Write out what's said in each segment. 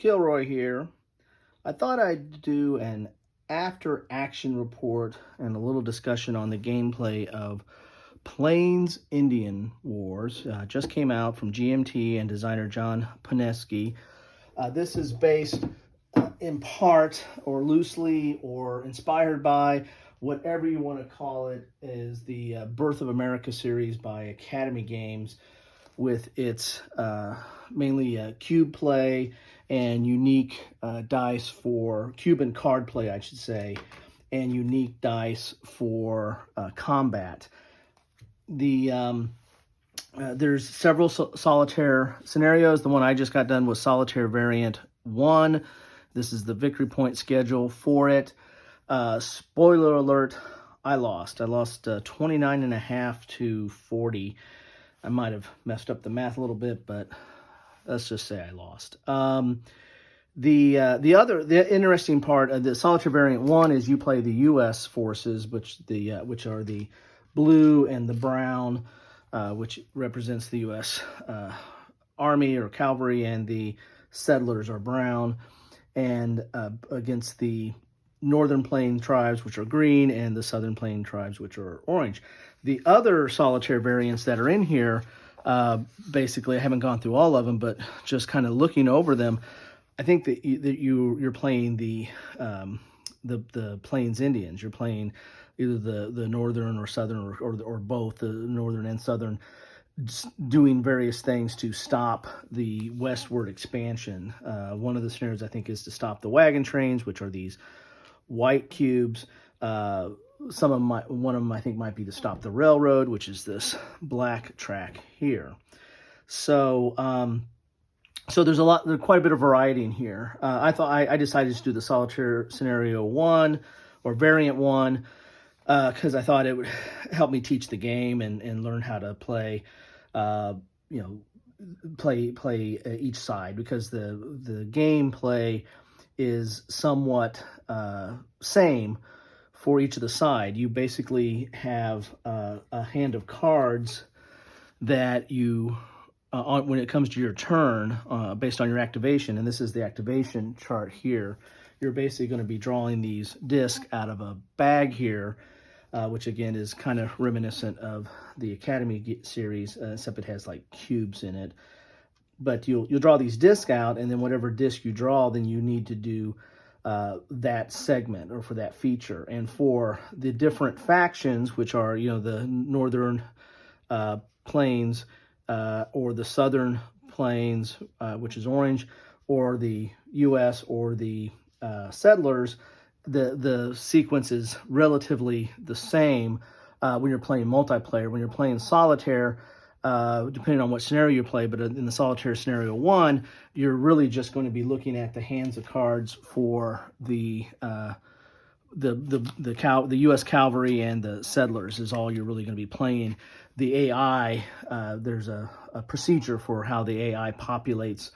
Kilroy here. I thought I'd do an after-action report and a little discussion on the gameplay of Plains Indian Wars. Just came out from GMT and designer John Poniske. This is based in part or loosely or inspired by whatever you want to call it, is the Birth of America series by Academy Games, with its mainly cube play and unique dice for cube and card play, I should say, and unique dice for combat. There's several solitaire scenarios. The one I just got done was Solitaire Variant 1. This is the victory point schedule for it. Spoiler alert, I lost 29.5 to 40. I might have messed up the math a little bit, but let's just say I lost. The interesting part of the Solitaire Variant 1 is you play the U.S. forces, which are the blue and the brown, which represents the U.S. Army or cavalry, and the settlers are brown, and against the Northern Plain tribes, which are green, and the Southern Plain tribes, which are orange. The other solitaire variants that are in here, basically, I haven't gone through all of them, but just kind of looking over them, I think that you're playing the Plains Indians. You're playing either the Northern or Southern or both, the Northern and Southern, doing various things to stop the westward expansion. One of the scenarios, I think, is to stop the wagon trains, which are these white cubes. One of them I think might be to stop the railroad, which is this black track here. So there's quite a bit of variety in here. I decided to do the Solitaire Scenario 1 or Variant 1 because I thought it would help me teach the game and learn how to play, play each side, because the gameplay is somewhat same for each of the side. You basically have a hand of cards that you, when it comes to your turn, based on your activation, and this is the activation chart here, you're basically going to be drawing these discs out of a bag here, which again is kind of reminiscent of the Academy series, except it has like cubes in it. But you'll draw these discs out, and then whatever disc you draw, then you need to do that segment or for that feature. And for the different factions, which are, the Northern Plains or the Southern Plains, which is orange, or the U.S. or the settlers, the sequence is relatively the same when you're playing multiplayer. When you're playing solitaire, depending on what scenario you play, but in the Solitaire Scenario 1, you're really just going to be looking at the hands of cards for the U.S. cavalry and the settlers is all you're really going to be playing. The AI, there's a procedure for how the AI populates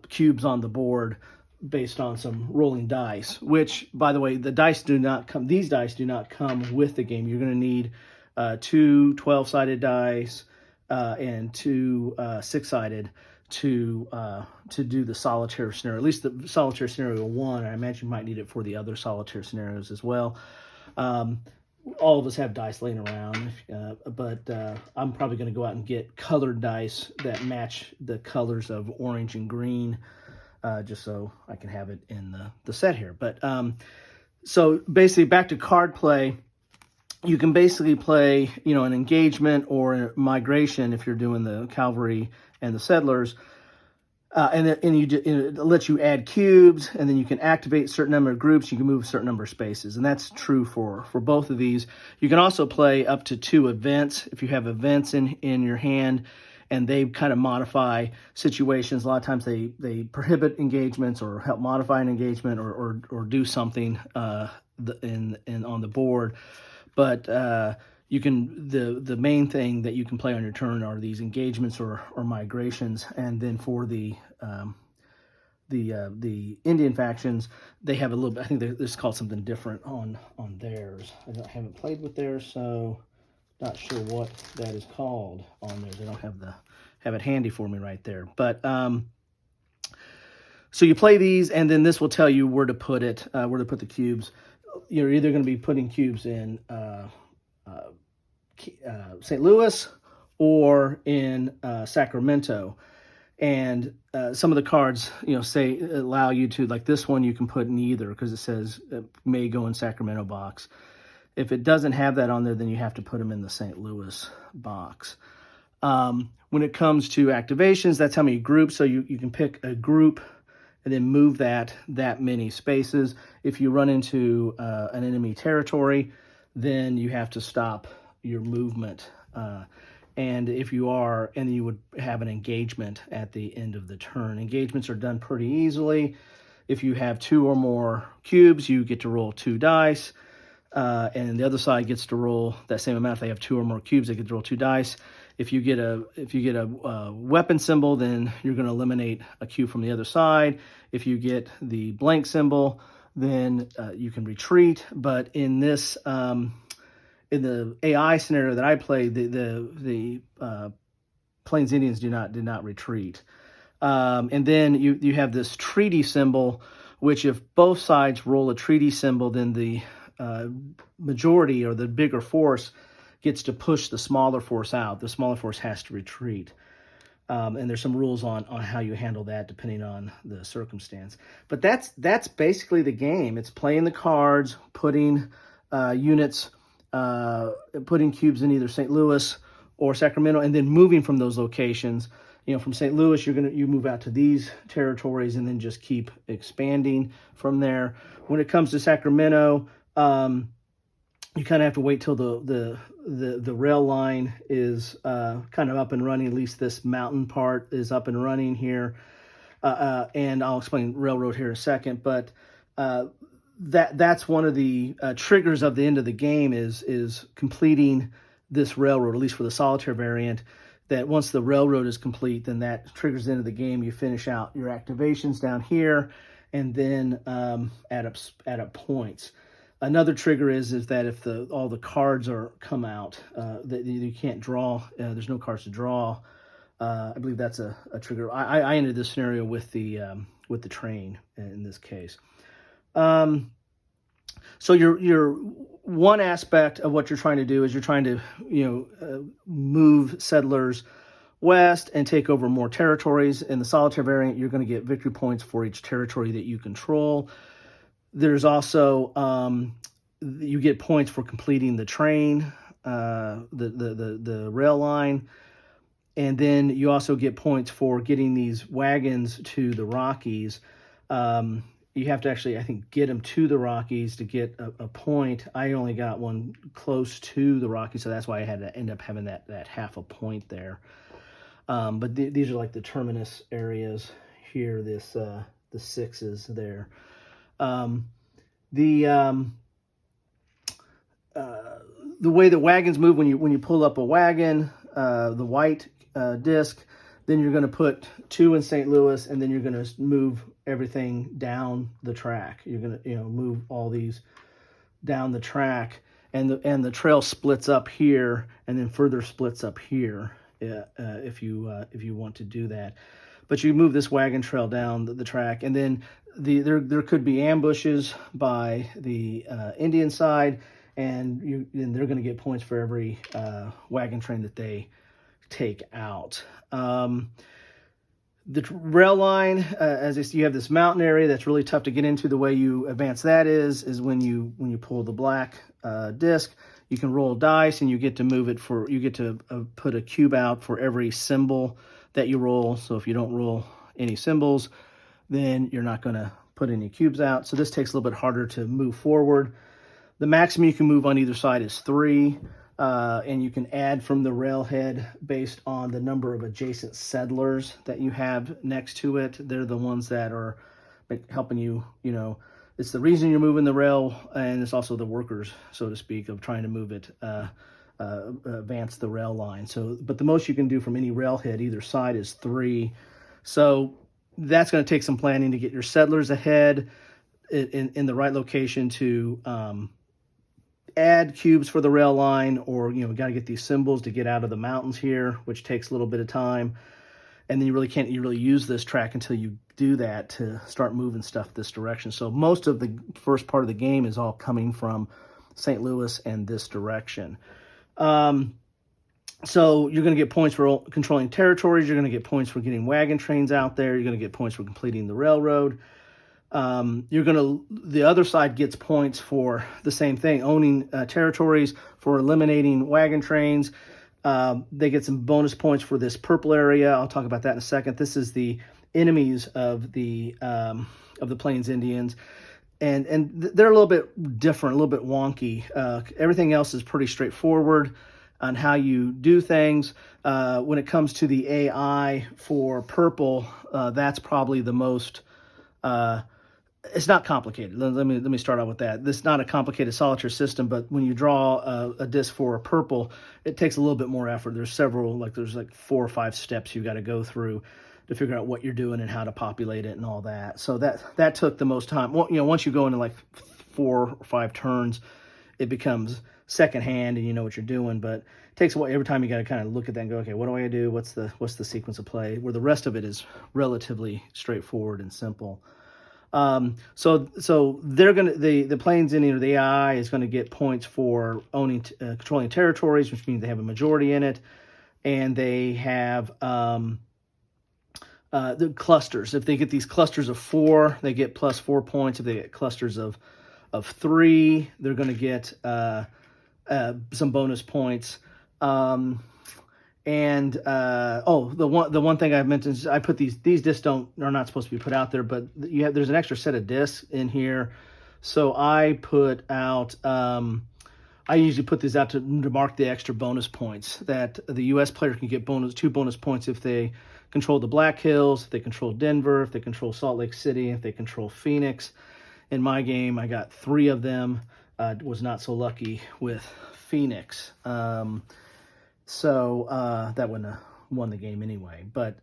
cubes on the board based on some rolling dice, which, by the way, these dice do not come with the game. You're going to need 2 12-sided dice and 2 6-sided to do the solitaire scenario, at least the Solitaire Scenario 1. I imagine you might need it for the other solitaire scenarios as well. All of us have dice laying around, but I'm probably going to go out and get colored dice that match the colors of orange and green, just so I can have it in the set here. But so basically, back to card play. You can basically play, an engagement or a migration if you're doing the cavalry and the settlers, and it lets you add cubes, and then you can activate a certain number of groups. You can move a certain number of spaces, and that's true for both of these. You can also play up to 2 events if you have events in your hand, and they kind of modify situations. A lot of times they prohibit engagements or help modify an engagement or do something on the board. But you can the main thing that you can play on your turn are these engagements or migrations. And then for the Indian factions, they have a little bit. I think this is called something different on theirs. I haven't played with theirs, so not sure what that is called on theirs. I don't have it handy for me right there. But So you play these, and then this will tell you where to put it, where to put the cubes. You're either going to be putting cubes in St. Louis or in Sacramento. And some of the cards, say allow you to, like this one, you can put neither because it says it may go in Sacramento box. If it doesn't have that on there, then you have to put them in the St. Louis box. When it comes to activations, that's how many groups. So you can pick a group and then move that many spaces. If you run into an enemy territory, then you have to stop your movement. And if you are, and you would have an engagement at the end of the turn. Engagements are done pretty easily. If you have 2 or more cubes, you get to roll 2 dice. And the other side gets to roll that same amount. If they have 2 or more cubes, they get to roll 2 dice. If you get a weapon symbol, then you're going to eliminate a cube from the other side. If you get the blank symbol, then you can retreat. But in this in the AI scenario that I played, the Plains Indians did not retreat. And then you have this treaty symbol, which if both sides roll a treaty symbol, then the majority or the bigger force gets to push the smaller force out. The smaller force has to retreat. And there's some rules on how you handle that depending on the circumstance. But that's basically the game. It's playing the cards, putting units, putting cubes in either St. Louis or Sacramento, and then moving from those locations. From St. Louis, you move out to these territories and then just keep expanding from there. When it comes to Sacramento, you kind of have to wait till the rail line is kind of up and running. At least this mountain part is up and running here, and I'll explain railroad here in a second. But that's one of the triggers of the end of the game is completing this railroad, at least for the solitaire variant. That once the railroad is complete, then that triggers the end of the game. You finish out your activations down here, and then add up points. Another trigger is that if all the cards come out, that you can't draw. There's no cards to draw. I believe that's a trigger. I ended this scenario with the train in this case. So your one aspect of what you're trying to do is you're trying to move settlers west and take over more territories. In the solitaire variant, you're going to get victory points for each territory that you control. There's also you get points for completing the train, the rail line, and then you also get points for getting these wagons to the Rockies. You have to actually, I think, get them to the Rockies to get a point. I only got one close to the Rockies, so that's why I had to end up having that half a point there. But these are like the terminus areas here. The 6s there. The way that wagons move, when you pull up a wagon, the white disc, then you're going to put 2 in St. Louis, and then you're going to move everything down the track. You're going to move all these down the track, and the trail splits up here, and then further splits up here if you want to do that. But you move this wagon trail down the track, and then there could be ambushes by the Indian side, and they're going to get points for every wagon train that they take out. The rail line, you have this mountain area that's really tough to get into. The way you advance that is when you pull the black disc, you can roll dice, and you get to move it you get to put a cube out for every symbol that you roll. So if you don't roll any symbols, then you're not going to put any cubes out. So this takes a little bit harder to move forward. The maximum you can move on either side is 3, and you can add from the railhead based on the number of adjacent settlers that you have next to it. They're the ones that are helping you, it's the reason you're moving the rail, and it's also the workers, so to speak, of trying to move it, advance the rail line. So, but the most you can do from any railhead either side is 3. So that's going to take some planning to get your settlers ahead in the right location to add cubes for the rail line, or got to get these symbols to get out of the mountains here, which takes a little bit of time. And then you really can't use this track until you do that to start moving stuff this direction. So most of the first part of the game is all coming from St. Louis and this direction. So you're going to get points for controlling territories. You're going to get points for getting wagon trains out there. You're going to get points for completing the railroad. The other side gets points for the same thing, owning territories, for eliminating wagon trains. They get some bonus points for this purple area. I'll talk about that in a second. This is the enemies of the Plains Indians. And they're a little bit different, a little bit wonky. Everything else is pretty straightforward on how you do things. When it comes to the AI for purple, that's probably the most. It's not complicated. Let me start out with that. This is not a complicated solitaire system, but when you draw a disc for a purple, it takes a little bit more effort. There's 4 or 5 steps you got to go through to figure out what you're doing and how to populate it and all that. So that took the most time. Well, once you go into like 4 or 5 turns, it becomes secondhand and you know what you're doing. But it takes a while. Every time you got to kind of look at that and go, okay, what do I do? What's the sequence of play? Where the rest of it is relatively straightforward and simple. So they're the Plains Indian, or the AI, is going to get points for controlling territories, which means they have a majority in it, and they have the clusters. If they get these clusters of 4, they get plus 4 points. If they get clusters of 3, they're going to get some bonus points. The one thing I mentioned is I put these discs are not supposed to be put out there, but there's an extra set of discs in here. So I put out, I usually put these out to mark the extra bonus points that the U.S. player can get 2 bonus points if they control the Black Hills, if they control Denver, if they control Salt Lake City, if they control Phoenix. In my game, I got 3 of them. Was not so lucky with Phoenix. So that wouldn't have won the game anyway. But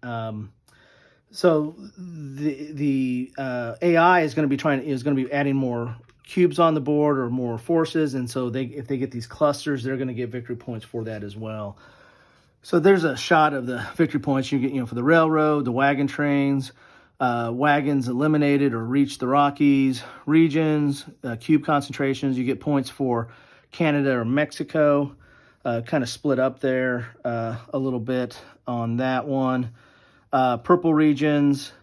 so the AI is going to be adding more cubes on the board or more forces, and so if they get these clusters, they're going to get victory points for that as well. So there's a shot of the victory points you get, for the railroad, the wagon trains, wagons eliminated or reached the Rockies, regions, cube concentrations. You get points for Canada or Mexico. Kind of split up there a little bit on that one. Purple regions,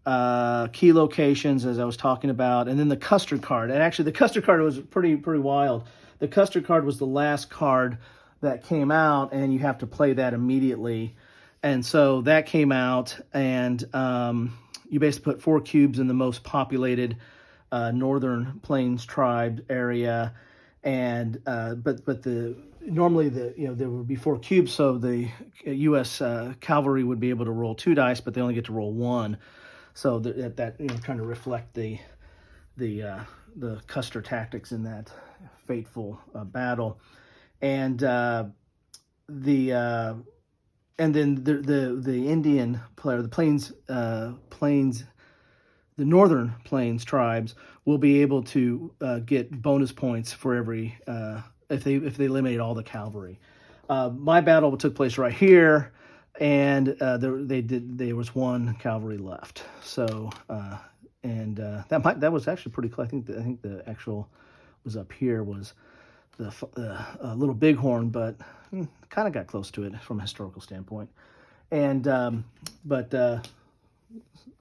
key locations, as I was talking about, and then the Custard Card. And actually, the Custard Card was pretty wild. The Custard Card was the last card that came out, and you have to play that immediately. And so that came out, and you basically put 4 cubes in the most populated northern Plains tribe area, and normally there would be 4 cubes, so the U.S. cavalry would be able to roll 2 dice, but they only get to roll 1. So that trying to reflect the Custer tactics in that fateful battle, and then the Indian player, the northern Plains tribes will be able to get bonus points for every if they eliminate all the cavalry. My battle took place right here, and there was 1 cavalry left. So that was actually pretty close. I think the actual was up here was the Little Bighorn, but kind of got close to it from a historical standpoint. And but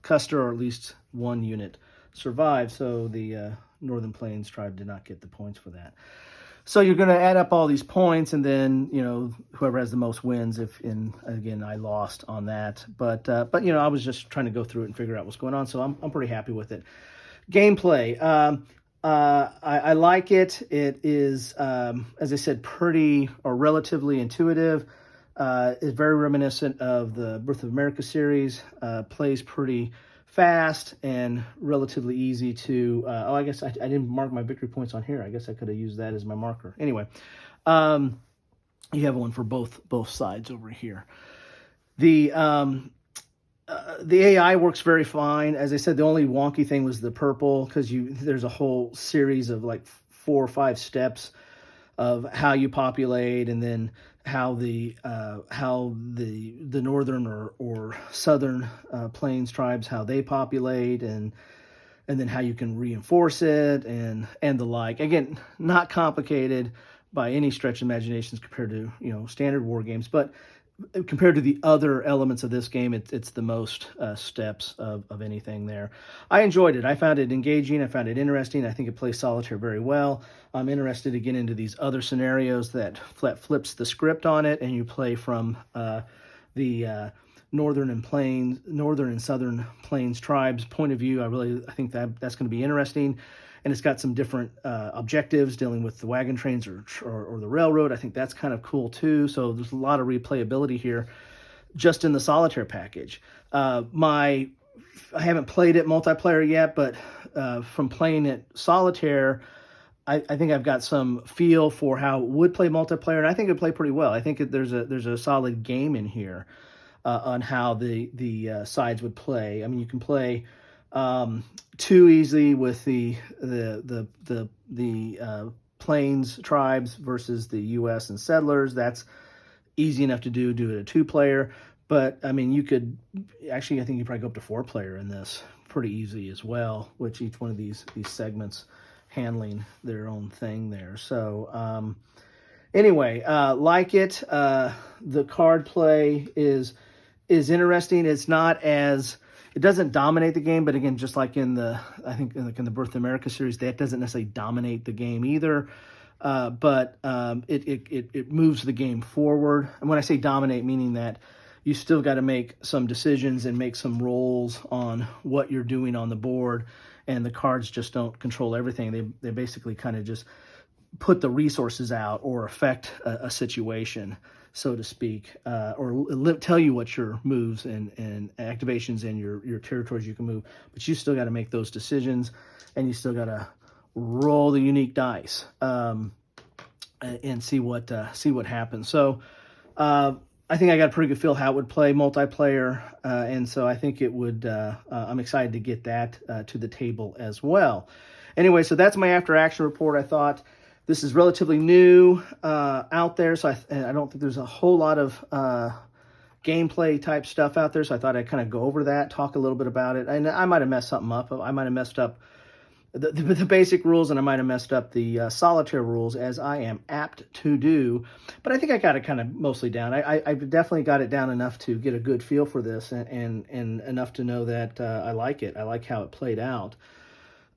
Custer, or at least 1 unit, survived. So the Northern Plains tribe did not get the points for that. So you're going to add up all these points, and then whoever has the most wins. Again, I lost on that, but I was just trying to go through it and figure out what's going on. So I'm pretty happy with it. Gameplay, I like it. It is, as I said, pretty or relatively intuitive. It's very reminiscent of the Birth of America series. Plays pretty fast and relatively easy to. I guess I didn't mark my victory points on here. I guess I could have used that as my marker. Anyway, you have one for both sides over here. The AI works very fine. As I said, the only wonky thing was the purple, because there's a whole series of like 4 or 5 steps of how you populate, and then the northern or southern plains tribes, how they populate, and then how you can reinforce it and the like. Again, not complicated by any stretch of imaginations compared to standard war games, but compared to the other elements of this game, it's the most steps of anything there. I enjoyed it. I found it engaging. I found it interesting. I think it plays Solitaire very well. I'm interested to get into these other scenarios that flips the script on it, and you play from the northern and southern plains tribes point of view. I think that's going to be interesting. And it's got some different objectives dealing with the wagon trains or the railroad. I think that's kind of cool too. So there's a lot of replayability here just in the Solitaire package. I haven't played it multiplayer yet, but from playing it Solitaire, I think I've got some feel for how it would play multiplayer, and I think it would play pretty well. I think there's a solid game in here on how the sides would play. I mean, you can play too easy with the plains tribes versus the U.S. and settlers. That's easy enough to do it a 2-player. But I mean, you could actually, I think you probably go up to 4-player in this pretty easy as well, which each one of these segments handling their own thing there. So anyway, like it. The card play is interesting. It's not as It doesn't dominate the game, but again, just like in the Birth of America series, that doesn't necessarily dominate the game either. But it moves the game forward. And when I say dominate, meaning that you still got to make some decisions and make some rolls on what you're doing on the board, and the cards just don't control everything. They basically kind of just put the resources out or affect a situation, so to speak, or tell you what your moves and activations and your territories you can move. But you still got to make those decisions, and you still got to roll the unique dice and see what happens. So I think I got a pretty good feel how it would play multiplayer, and so I think it would. I'm excited to get that to the table as well. Anyway, so that's my after action report. I thought this is relatively new out there, so I don't think there's a whole lot of gameplay type stuff out there, so I thought I'd kind of go over that, talk a little bit about it. And I might have messed something up. I might have messed up the basic rules, and I might have messed up the Solitaire rules, as I am apt to do. But I think I got it kind of mostly down. I've definitely got it down enough to get a good feel for this, and enough to know that I like it. I like how it played out.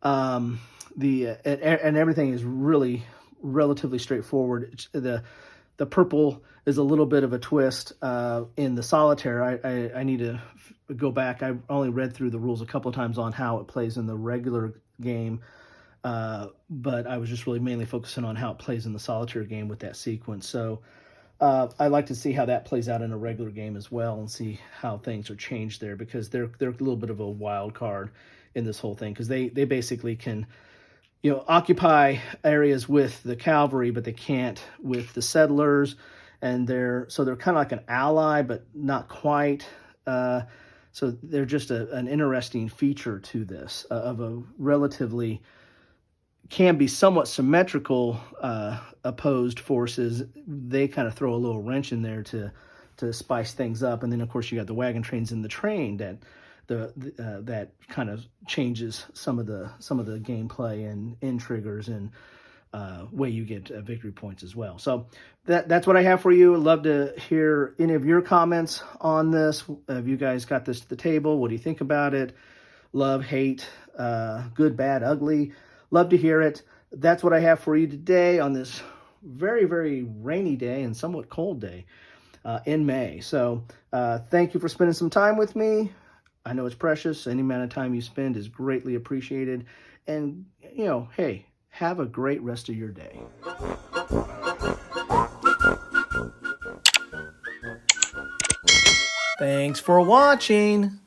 And everything is really relatively straightforward. The purple is a little bit of a twist in the Solitaire. I need to go back. I only read through the rules a couple of times on how it plays in the regular game, but I was just really mainly focusing on how it plays in the Solitaire game with that sequence. So I'd like to see how that plays out in a regular game as well, and see how things are changed there, because they're a little bit of a wild card in this whole thing, because they basically can occupy areas with the cavalry, but they can't with the settlers, and they're kind of like an ally, but not quite. So they're just an interesting feature to this, of a relatively, can be somewhat symmetrical opposed forces. They kind of throw a little wrench in there to spice things up, and then of course you got the wagon trains in the train that that kind of changes some of the gameplay and in triggers and way you get victory points as well. So that's what I have for you. I'd love to hear any of your comments on this. Have you guys got this to the table? What do you think about it? Love, hate, good, bad, ugly. Love to hear it. That's what I have for you today on this very, very rainy day and somewhat cold day in May. So thank you for spending some time with me. I know it's precious. Any amount of time you spend is greatly appreciated. And, hey, have a great rest of your day. Thanks for watching.